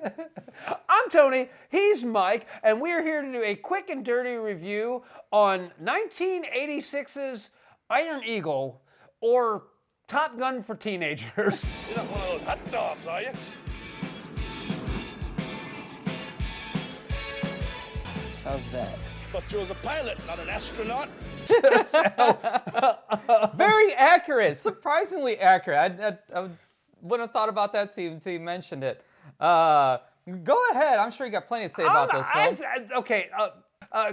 I'm Tony, he's Mike, and we're here to do a quick and dirty review on 1986's Iron Eagle, or Top Gun for teenagers. You're not one of those hot dogs, are you? How's that? Thought you was a pilot, not an astronaut. Very accurate, surprisingly accurate. I wouldn't have thought about that until you mentioned it. Go ahead. I'm sure you got plenty to say about this film. Okay,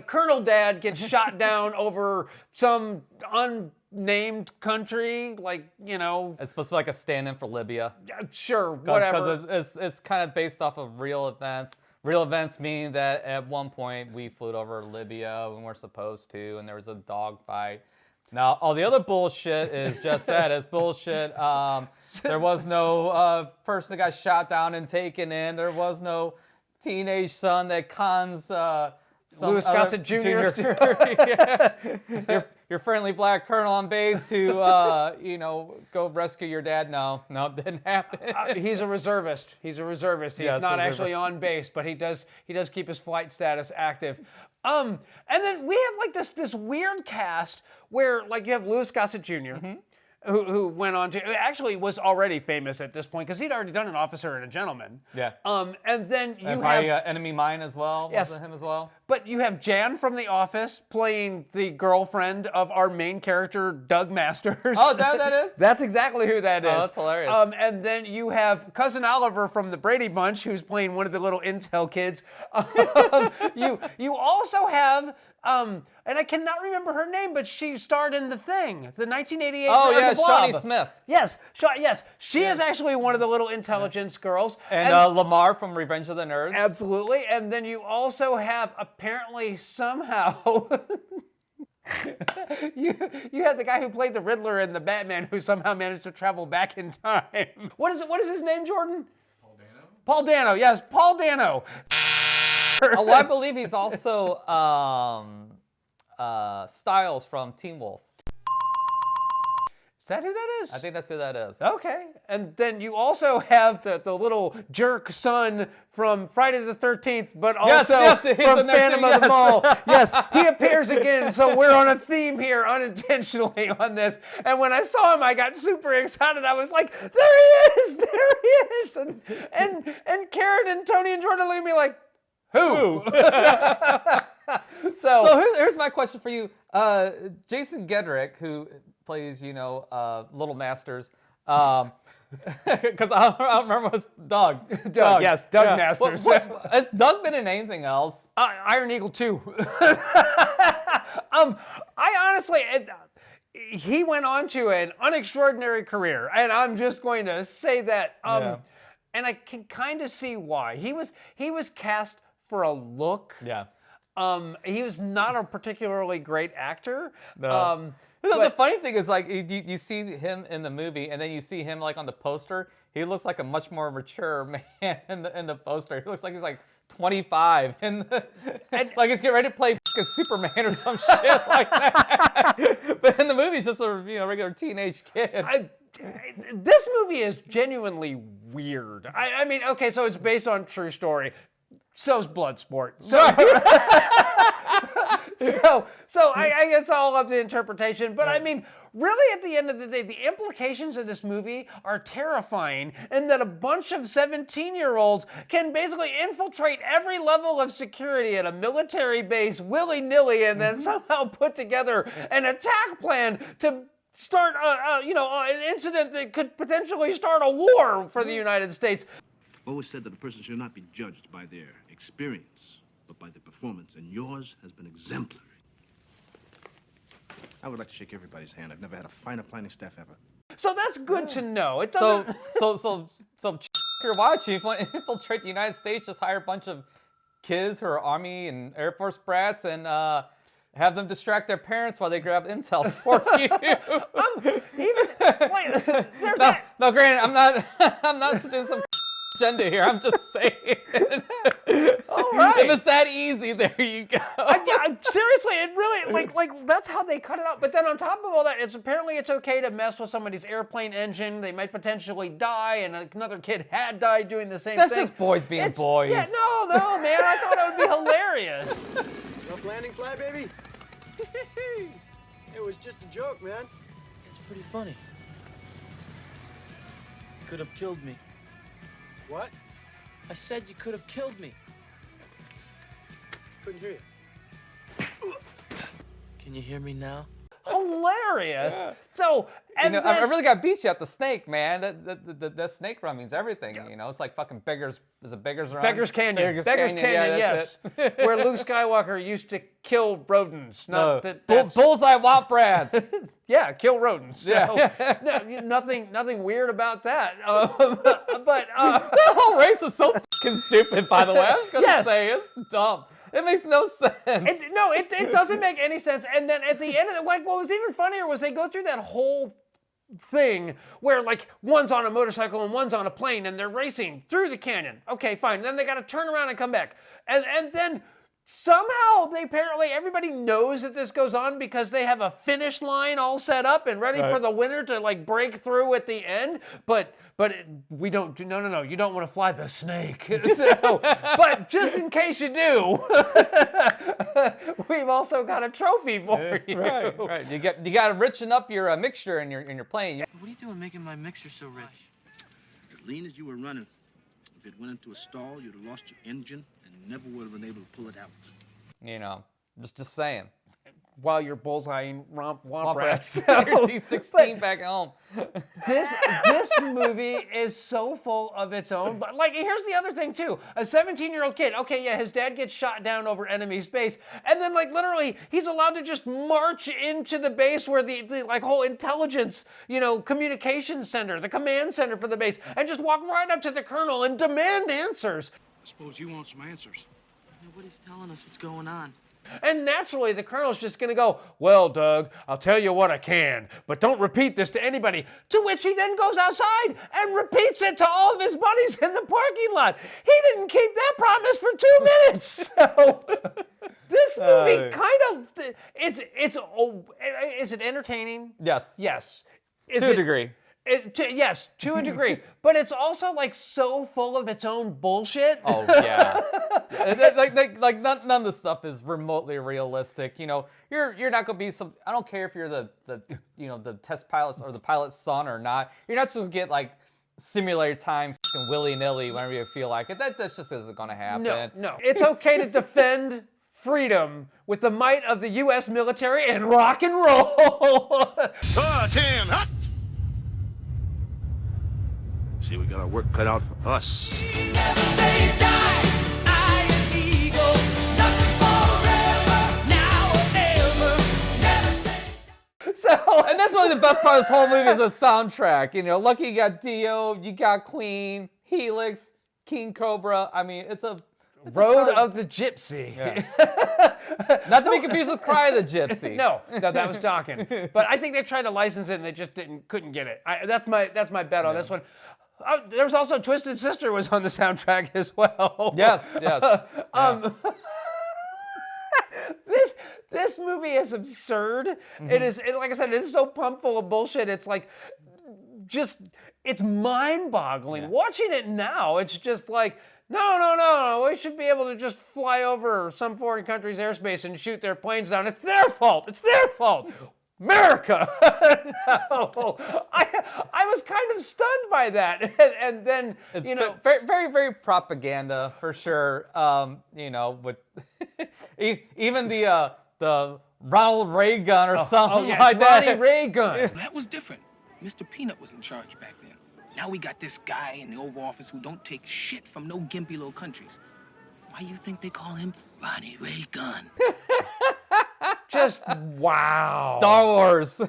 Colonel Dad gets shot down over some unnamed country, like, you know. It's supposed to be like a stand-in for Libya. Sure, whatever. Because it's kind of based off of real events. Real events meaning that at one point we flew over Libya when we're supposed to, and there was a dog fight. Now, all the other bullshit is just that. It's bullshit. There was no person that got shot down and taken in. There was no teenage son that cons Louis Gossett Jr. your friendly black colonel on base to, go rescue your dad. No, it didn't happen. He's a reservist. He's Yes, not a actually on base, but he does keep his flight status active. And then we have like this weird cast where like you have Louis Gossett Jr. Who went on to actually was already famous at this point because he'd already done An Officer and a Gentleman. Yeah. And then you probably, have Enemy Mine as well. Yes. Was it him as well? But you have Jan from The Office playing the girlfriend of our main character, Doug Masters. Oh, is that who that is? That's exactly who that is. Oh, that's hilarious. And then you have Cousin Oliver from the Brady Bunch, who's playing one of the little Intel kids. You also have, and I cannot remember her name, but she starred in The Thing, the 1988 Oh, version yeah, of Blob. Shawnee Smith. Yes, she is actually one of the little intelligence girls. And Lamar from Revenge of the Nerds. Absolutely. And then you also have apparently somehow you have the guy who played the Riddler in the Batman who somehow managed to travel back in time. What is his name, Jordan? Paul Dano. Yes, Paul Dano. Oh, well, I believe he's also Styles from Teen Wolf. Is that who that is? I think that's who that is. Okay. And then you also have the little jerk son from Friday the 13th, but also Yes, he's from in there Phantom too, of the yes. Mall. Yes, he appears again, so we're on a theme here unintentionally on this. And when I saw him, I got super excited. I was like, there he is! There he is! And Karen and Tony and Jordan looked at me like, who? So here's my question for you. Jason Gedrick, who plays, Little Masters, because I don't remember his Doug. Doug, yes, Doug Masters. Has Doug been in anything else? Iron Eagle 2. I honestly, he went on to an unextraordinary career, and I'm just going to say that. And I can kind of see why. He was cast for a look. Yeah. He was not a particularly great actor. No. The funny thing is, like, you see him in the movie, and then you see him, like, on the poster. He looks like a much more mature man in the poster. He looks like he's, like, 25. And like, he's getting ready to play a Superman or some shit like that. But in the movie, he's just a regular teenage kid. This movie is genuinely weird. I mean, okay, so it's based on true story. So's Bloodsport. So I guess all up to interpretation. But I mean, really, at the end of the day, the implications of this movie are terrifying, in that a bunch of 17-year-olds can basically infiltrate every level of security at a military base willy-nilly, and then somehow put together an attack plan to start an incident that could potentially start a war for the United States. Always said that a person should not be judged by their experience, but by their performance, and yours has been exemplary. I would like to shake everybody's hand. I've never had a finer planning staff ever. So that's good to know. It doesn't. So you're watching. If you want to infiltrate the United States, just hire a bunch of kids who are Army and Air Force brats and have them distract their parents while they grab intel for you. There's that. No, granted, I'm not doing some agenda here. I'm just saying. All right. If it's that easy, there you go. Seriously, it really like that's how they cut it out. But then on top of all that, apparently it's okay to mess with somebody's airplane engine. They might potentially die, and another kid had died doing the same That's thing. just boys being boys. Yeah, no, man. I thought it would be hilarious. Rough landing fly, baby? It was just a joke, man. It's pretty funny. You could have killed me. What? I said you could have killed me. Couldn't hear you. Can you hear me now? Hilarious. So, and I then, really got beat you at the snake, man. That snake run means everything. You know, it's like fucking Beggars. Is it Beggars Run? Beggars Canyon. Beggars Canyon, yeah, yes. that's it. Where Luke Skywalker used to kill rodents. Not that that's- Bullseye Womp Rats. Yeah, kill rodents. So, Yeah. no, nothing weird about that. But The whole race is so fucking stupid, by the way. I was gonna Yes. say it's dumb. It makes no sense. it doesn't make any sense. And then at the end of it, like what was even funnier was they go through that whole thing where like one's on a motorcycle and one's on a plane and they're racing through the canyon. Okay, fine. Then they got to turn around and come back. And then somehow everybody knows that this goes on because they have a finish line all set up and ready for the winner to like break through at the end. But we don't do, no, you don't want to fly the snake. So, but just in case you do, we've also got a trophy for you. Right. You got to richen up your mixture in your plane. What are you doing making my mixture so rich? As lean as you were running, if it went into a stall, you'd have lost your engine and never would have been able to pull it out. You know, just saying. While you're bullseyeing womp rats. Your T16 back home. This movie is so full of its own. But like, here's the other thing too: a 17-year-old kid. Okay, yeah, his dad gets shot down over enemy space, and then like literally, he's allowed to just march into the base where the like whole intelligence, communication center, the command center for the base, and just walk right up to the colonel and demand answers. I suppose you want some answers. Nobody's telling us what's going on. And naturally, the colonel's just going to go, well, Doug, I'll tell you what I can, but don't repeat this to anybody. To which he then goes outside and repeats it to all of his buddies in the parking lot. He didn't keep that promise for 2 minutes. So this movie kind of, is it entertaining? Yes. Yes. Is To a it- degree. Yes, to a degree. But it's also like so full of its own bullshit. Oh yeah. like none of this stuff is remotely realistic. You're not gonna be some. I don't care if you're the test pilot's or the pilot's son or not. You're not just gonna get like simulator time willy nilly whenever you feel like it. That just isn't gonna happen. No. It's okay to defend freedom with the might of the U.S. military and rock and roll. Tim, hot! See, we got our work cut out for us. And that's one of the best part of this whole movie is the soundtrack. Lucky you got Dio, you got Queen, Helix, King Cobra. I mean, it's a Road of the Gypsy. not to be confused with Cry of the Gypsy. No, that was talking. But I think they tried to license it and they just couldn't get it. That's my bet on this one. There was also Twisted Sister was on the soundtrack as well. Yes. This movie is absurd. It is, like I said, it is so pumped full of bullshit. It's like, it's mind-boggling. Watching it now, it's just like, no, we should be able to just fly over some foreign country's airspace and shoot their planes down. It's their fault. America! No. I was kind of stunned by that. And then, Very, very, very propaganda for sure. With even the Ronald Ray gun or something like that. Ronnie Ray gun. That was different. Mr. Peanut was in charge back then. Now we got this guy in the Oval Office who don't take shit from no gimpy little countries. Why you think they call him Ronnie Ray Gun? Just wow. Star Wars.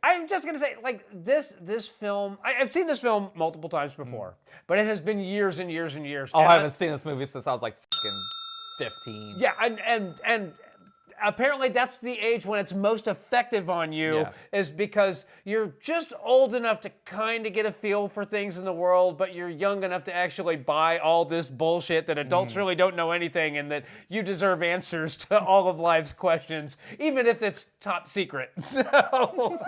I'm just gonna say, like this film. I've seen this film multiple times before, but it has been years and years and years. Oh, and I haven't seen this movie since I was like fucking 15. Yeah, and apparently that's the age when it's most effective on you, Yeah. is because you're just old enough to kind of get a feel for things in the world, but you're young enough to actually buy all this bullshit that adults really don't know anything, and that you deserve answers to all of life's questions, even if it's top secret. So,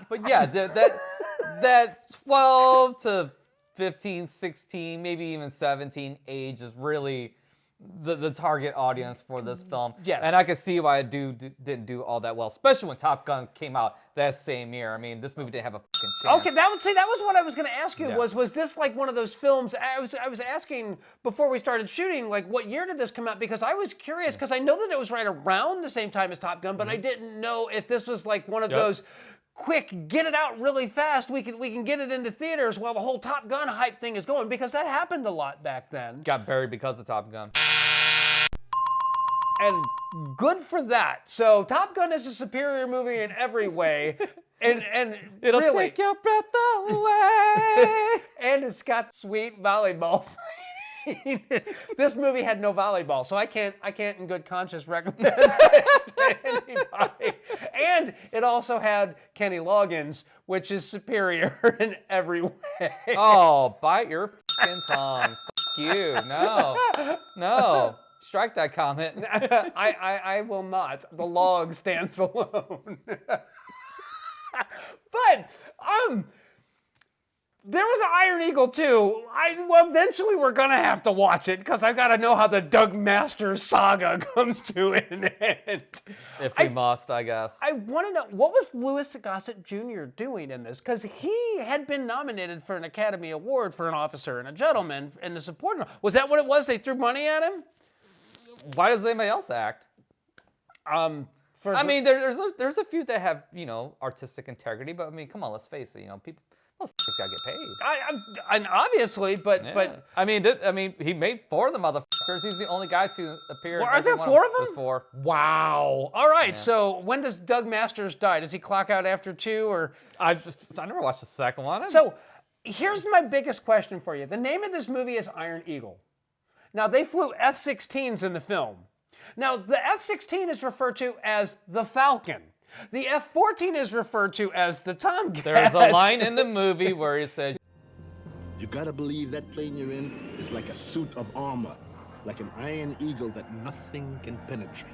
But yeah, that 12 to 15, 16, maybe even 17 age is really the target audience for this film. Yes. And I can see why it didn't do all that well, especially when Top Gun came out that same year. I mean, this movie didn't have a fucking chance. okay, that was what I was going to ask you. Yeah. Was this like one of those films? I was asking before we started shooting, like, what year did this come out? Because I was curious, because I know that it was right around the same time as Top Gun, but I didn't know if this was like one of Yep. those quick, get it out really fast. We can get it into theaters while the whole Top Gun hype thing is going, because that happened a lot back then. Got buried because of Top Gun. And good for that. So Top Gun is a superior movie in every way. And It'll really, take your breath away. and it's got sweet volleyball scene. This movie had no volleyball, so I can't in good conscience recommend this to anybody. And it also had Kenny Loggins, which is superior in every way. Oh, bite your fucking tongue. Fuck you. No. Strike that comment. I will not. The log stands alone. But there was an Iron Eagle too. Eventually we're gonna have to watch it, because I've got to know how the Doug Masters saga comes to an end. If we must, I guess. I want to know, what was Louis Gossett Jr. doing in this? Because he had been nominated for an Academy Award for An Officer and a Gentleman in the supporting role. Was that what it was? They threw money at him? Why does anybody else act? I mean, there's a few that have, artistic integrity, but I mean, come on, let's face it, people, motherfuckers gotta get paid. and obviously, but I mean, he made 4 of the motherfuckers. He's the only guy to appear. Well, in are every there one 4 of them? There's 4. Wow. All right. So when does Doug Masters die? Does he clock out after 2 or? I never watched the second one. So here's my biggest question for you. The name of this movie is Iron Eagle. Now, they flew F-16s in the film. Now, the F-16 is referred to as the Falcon. The F-14 is referred to as the Tomcat. There's a line in the movie where he says, You gotta believe that plane you're in is like a suit of armor, like an iron eagle that nothing can penetrate.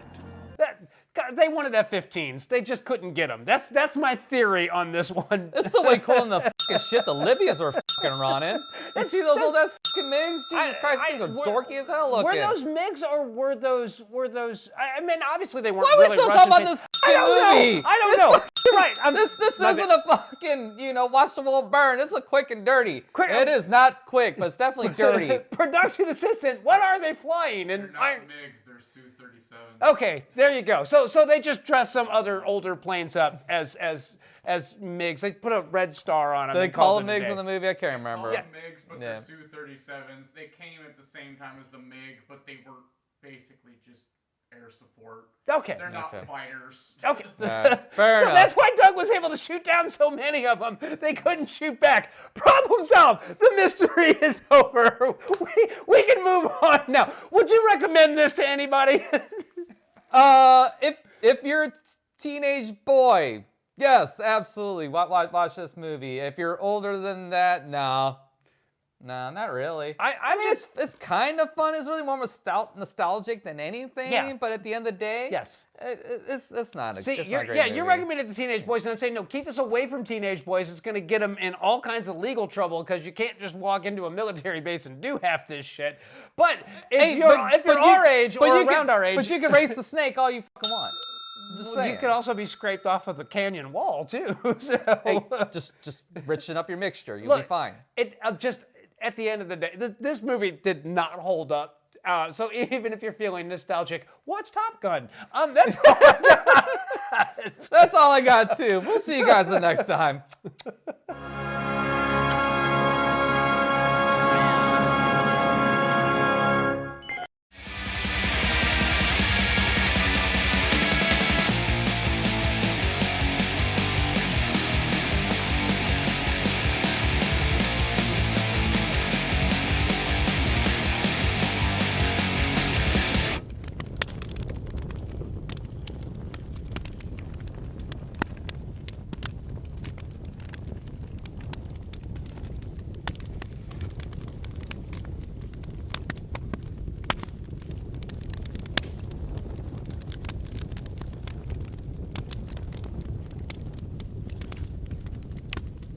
They wanted F-15s. They just couldn't get them. That's my theory on this one. "That's the way calling the fucking shit the Libyans were fucking running." You see those old ass fucking MiGs? Jesus Christ, these are dorky as hell looking. Were those MiGs or were those? I mean, obviously they weren't. Why are we really still Russian talking about things. this fucking movie? I don't know. You're right. This my isn't bad. a fucking, watch the world burn. This is quick and dirty. Quick- It is not quick, but it's definitely dirty. Production assistant. What are they flying? And They're not MiGs, they're Su-37. okay, there you go. So they just dressed some other older planes up as MiGs. They put a red star on them. Do they and call called them it a MiGs day. in the movie? I can't remember. All MiGs, but Yeah. they're Su-37s. They came at the same time as the MiG, but they were basically just air support. Okay. They're not Okay. fighters. Okay. Fair So enough. that's why Doug was able to shoot down so many of them. They couldn't shoot back. Problem solved. The mystery is over. We can move on now. Would you recommend this to anybody? If you're a teenage boy, yes, absolutely. Watch this movie. If you're older than that, no, not really. I mean, just- it's kind of fun. It's really more nostalgic than anything. Yeah. But at the end of the day, Yes. it's not a. See, it's you're, not a great yeah, movie. you're recommending it to teenage boys, and I'm saying no. Keep this away from teenage boys. It's going to get them in all kinds of legal trouble because you can't just walk into a military base and do half this shit. But if Hey, you're but our age but or you around can, our age, but you can race the snake all you fucking want. Just saying. you could also be scraped off of the canyon wall too. So. Hey, just richen up your mixture. You'll be Look, fine. It just at the end of the day, this movie did not hold up. So even if you're feeling nostalgic, watch Top Gun. That's all I got. That's all I got too. We'll see you guys the next time.